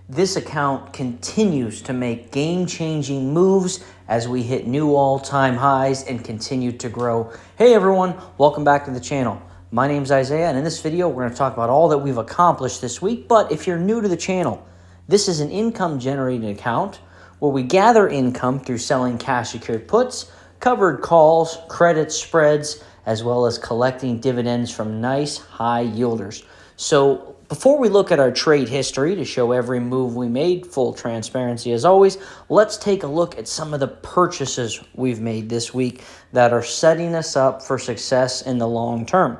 This account continues to make game-changing moves as we hit new all-time highs and continue to grow. Hey everyone, welcome back to the channel. My name's Isaiah, and in this video, we're going to talk about all that we've accomplished this week. But if you're new to the channel, this is an income-generating account where we gather income through selling cash-secured puts, covered calls, credit spreads, as well as collecting dividends from nice high yielders. So before we look at our trade history to show every move we made, full transparency as always, let's take a look at some of the purchases we've made this week that are setting us up for success in the long term.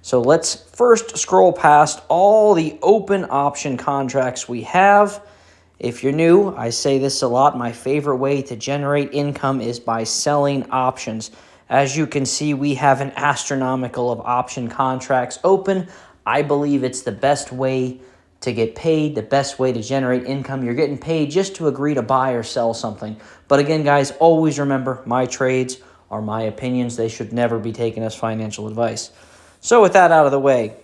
So let's first scroll past all the open option contracts we have. If you're new, I say this a lot, my favorite way to generate income is by selling options. As you can see, we have an astronomical of option contracts open. I believe it's the best way to get paid, the best way to generate income. You're getting paid just to agree to buy or sell something. But again, guys, always remember, my trades are my opinions. They should never be taken as financial advice. So with that out of the way,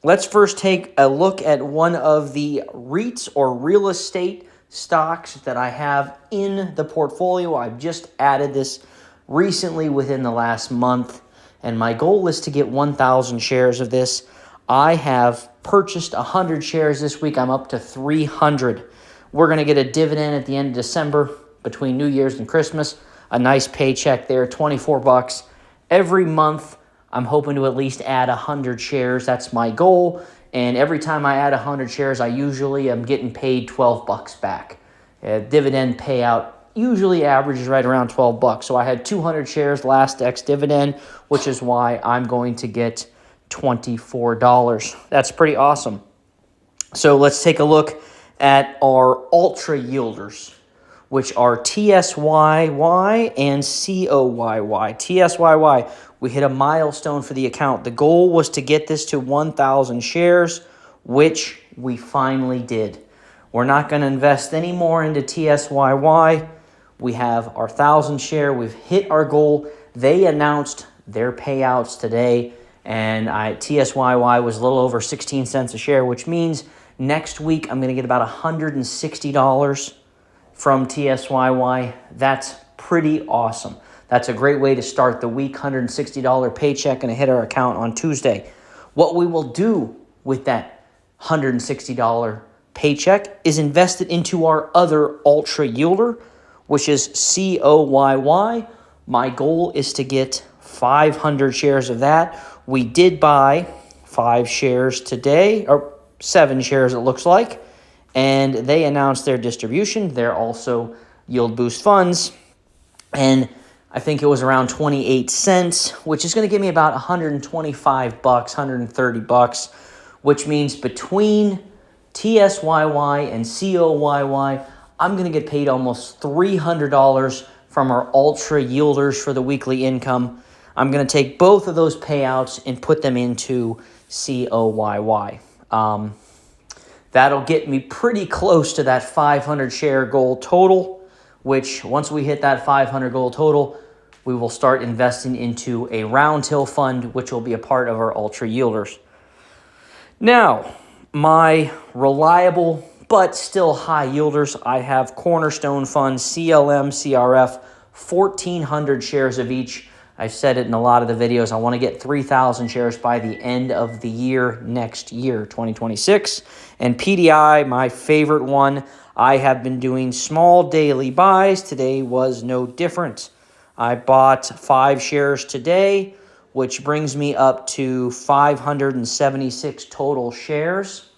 let's first take a look at one of the REITs or real estate stocks that I have in the portfolio. I've just added this recently within the last month, and my goal is to get 1,000 shares of this. I have purchased 100 shares this week. I'm up to 300. We're going to get a dividend at the end of December between New Year's and Christmas. A nice paycheck there, 24 bucks. Every month, I'm hoping to at least add 100 shares. That's my goal. And every time I add 100 shares, I usually am getting paid 12 bucks back. Dividend payout usually averages right around 12 bucks. So I had 200 shares last ex-dividend, which is why I'm going to get $24. That's pretty awesome. So let's take a look at our ultra yielders, which are TSYY and COYY. TSYY, we hit a milestone for the account. The goal was to get this to 1,000 shares, which we finally did. We're not going to invest any more into TSYY. We have our 1,000 share. We've hit our goal. They announced their payouts today, and TSYY was a little over 16 cents a share, which means next week I'm going to get about $160 from TSYY. That's pretty awesome. That's a great way to start the week, $160 paycheck, and hit our account on Tuesday. What we will do with that $160 paycheck is invest it into our other ultra yielder, which is COYY. My goal is to get 500 shares of that. We did buy 5 shares today, or 7 shares it looks like, and they announced their distribution. They're also yield boost funds, and I think it was around 28 cents, which is going to give me about 125 bucks, 130 bucks, which means between TSYY and COYY, I'm going to get paid almost $300 from our ultra yielders for the weekly income. I'm going to take both of those payouts and put them into COYY. That'll get me pretty close to that 500 share goal total, which once we hit that 500 goal total, we will start investing into a round hill fund, which will be a part of our ultra yielders. Now, my reliable but still high yielders, I have Cornerstone funds, CLM, CRF, 1,400 shares of each. I've said it in a lot of the videos. I want to get 3,000 shares by the end of the year, next year, 2026. And PDI, my favorite one, I have been doing small daily buys. Today was no different. I bought 5 shares today, which brings me up to 576 total shares.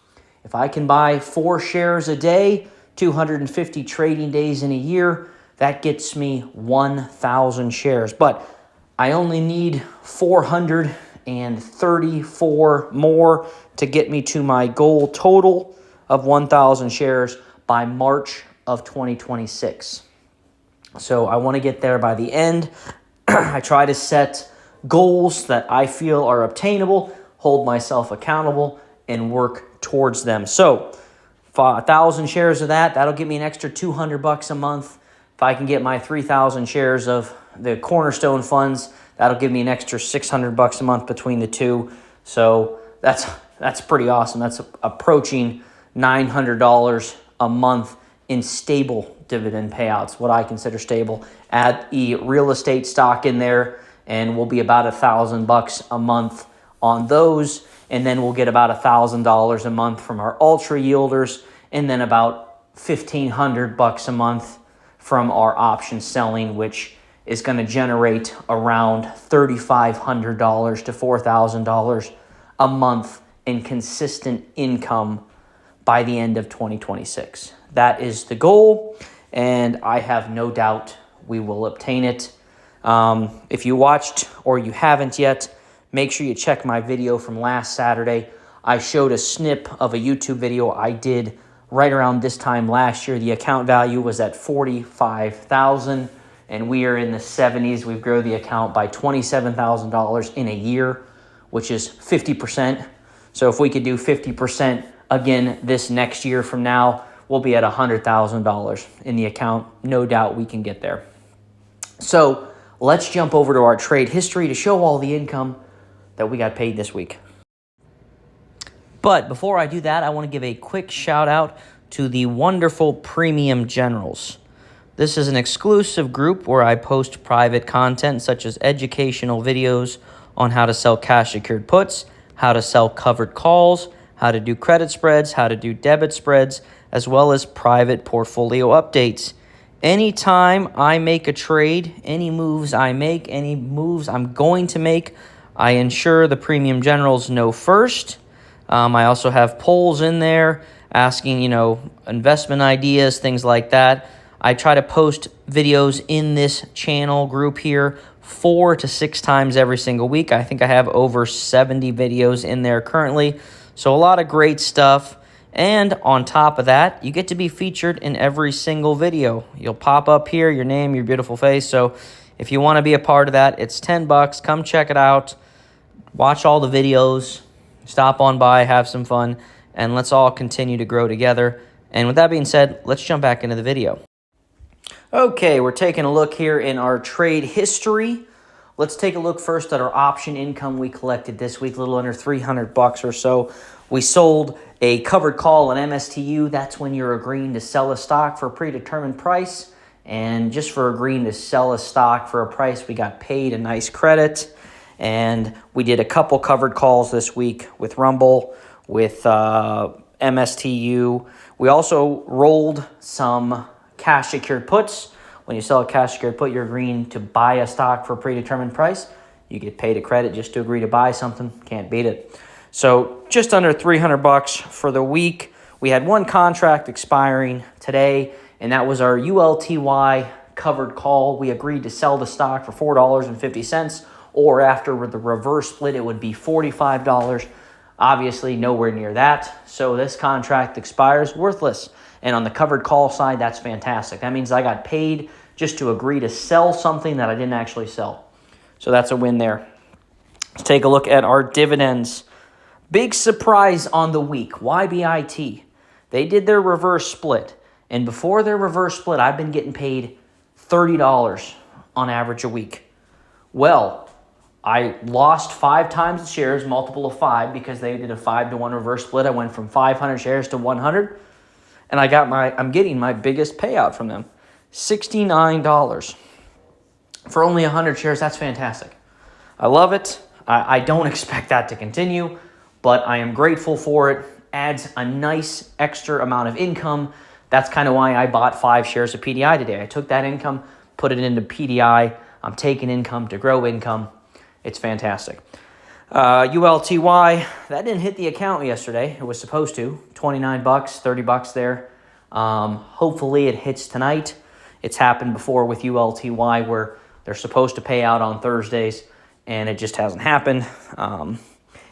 If I can buy 4 shares a day, 250 trading days in a year, that gets me 1,000 shares. But I only need 434 more to get me to my goal total of 1,000 shares by March of 2026. So I want to get there by the end. I try to set goals that I feel are obtainable, hold myself accountable, and work towards them. So 1,000 shares of that, that'll give me an extra 200 bucks a month. If I can get my 3,000 shares of the Cornerstone funds, that'll give me an extra 600 bucks a month between the two. So that's pretty awesome. That's approaching $900 a month in stable dividend payouts, what I consider stable. Add the real estate stock in there, and we'll be about $1,000 a month on those. And then we'll get about $1,000 a month from our ultra yielders, and then about $1,500 a month from our option selling, which is going to generate around $3,500 to $4,000 a month in consistent income by the end of 2026. That is the goal, and I have no doubt we will obtain it. If you watched or you haven't yet, make sure you check my video from last Saturday. I showed a snip of a YouTube video I did right around this time last year. The account value was at $45,000, and we are in the 70s. We've grown the account by $27,000 in a year, which is 50%. So if we could do 50% again this next year from now, we'll be at $100,000 in the account. No doubt we can get there. So let's jump over to our trade history to show all the income that we got paid this week. But before I do that, I want to give a quick shout out to the wonderful Premium Generals. This is an exclusive group where I post private content such as educational videos on how to sell cash secured puts, how to sell covered calls, how to do credit spreads, how to do debit spreads, as well as private portfolio updates. Anytime I make a trade, any moves I make, any moves I'm going to make, I ensure the Premium Generals know first. I also have polls in there asking, investment ideas, things like that. I try to post videos in this channel group here 4 to 6 times every single week. I think I have over 70 videos in there currently. So a lot of great stuff. And on top of that, you get to be featured in every single video. You'll pop up here, your name, your beautiful face. So if you want to be a part of that, it's $10. Come check it out. Watch all the videos. Stop on by, have some fun, and let's all continue to grow together. And with that being said, let's jump back into the video. Okay, we're taking a look here in our trade history. Let's take a look first at our option income we collected this week, a little under $300 or so. We sold a covered call on MSTU. That's when you're agreeing to sell a stock for a predetermined price. And just for agreeing to sell a stock for a price, we got paid a nice credit. And we did a couple covered calls this week with Rumble, with MSTU. We also rolled some cash secured puts. When you sell a cash secured put, you're agreeing to buy a stock for a predetermined price. You get paid a credit just to agree to buy something. Can't beat it. So just under $300 for the week. We had one contract expiring today, and that was our ULTY covered call. We agreed to sell the stock for $4.50, or after the reverse split, it would be $45. Obviously, nowhere near that. So this contract expires worthless. And on the covered call side, that's fantastic. That means I got paid just to agree to sell something that I didn't actually sell. So that's a win there. Let's take a look at our dividends. Big surprise on the week, YBIT. They did their reverse split. And before their reverse split, I've been getting paid $30 on average a week. Well, I lost 5 times the shares, multiple of 5, because they did a 5-to-1 reverse split. I went from 500 shares to 100, and I'm getting my biggest payout from them, $69 for only 100 shares. That's fantastic. I love it. I don't expect that to continue, but I am grateful for it. Adds a nice extra amount of income. That's kind of why I bought 5 shares of PDI today. I took that income, put it into PDI. I'm taking income to grow income. It's fantastic. ULTY, that didn't hit the account yesterday. It was supposed to. $29, $30 there. Hopefully it hits tonight. It's happened before with ULTY where they're supposed to pay out on Thursdays, and it just hasn't happened. And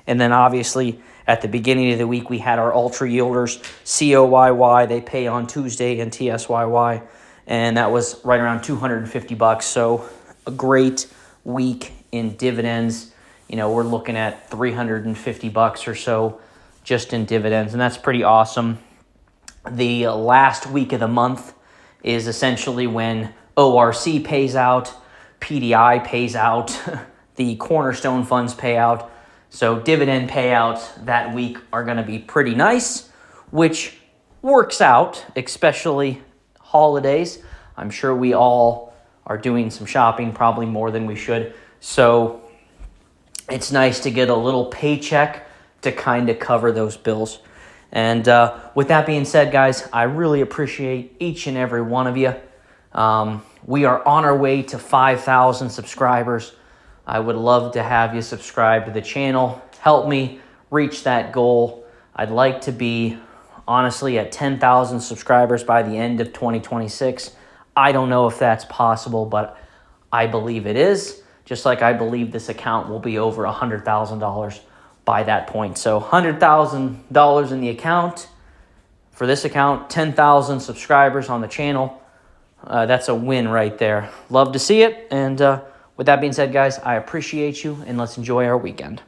then obviously at the beginning of the week, we had our ultra yielders, COYY. They pay on Tuesday, and TSYY. And that was right around $250. So a great week in dividends. We're looking at $350 or so just in dividends, and that's pretty awesome. The last week of the month is essentially when ORC pays out, PDI pays out, the Cornerstone funds pay out. So dividend payouts that week are going to be pretty nice, which works out, especially holidays. I'm sure we all are doing some shopping, probably more than we should. So it's nice to get a little paycheck to kind of cover those bills. And with that being said, guys, I really appreciate each and every one of you. We are on our way to 5,000 subscribers. I would love to have you subscribe to the channel. Help me reach that goal. I'd like to be, honestly, at 10,000 subscribers by the end of 2026. I don't know if that's possible, but I believe it is. Just like I believe this account will be over $100,000 by that point. So $100,000 in the account. For this account, 10,000 subscribers on the channel. That's a win right there. Love to see it. And with that being said, guys, I appreciate you, and let's enjoy our weekend.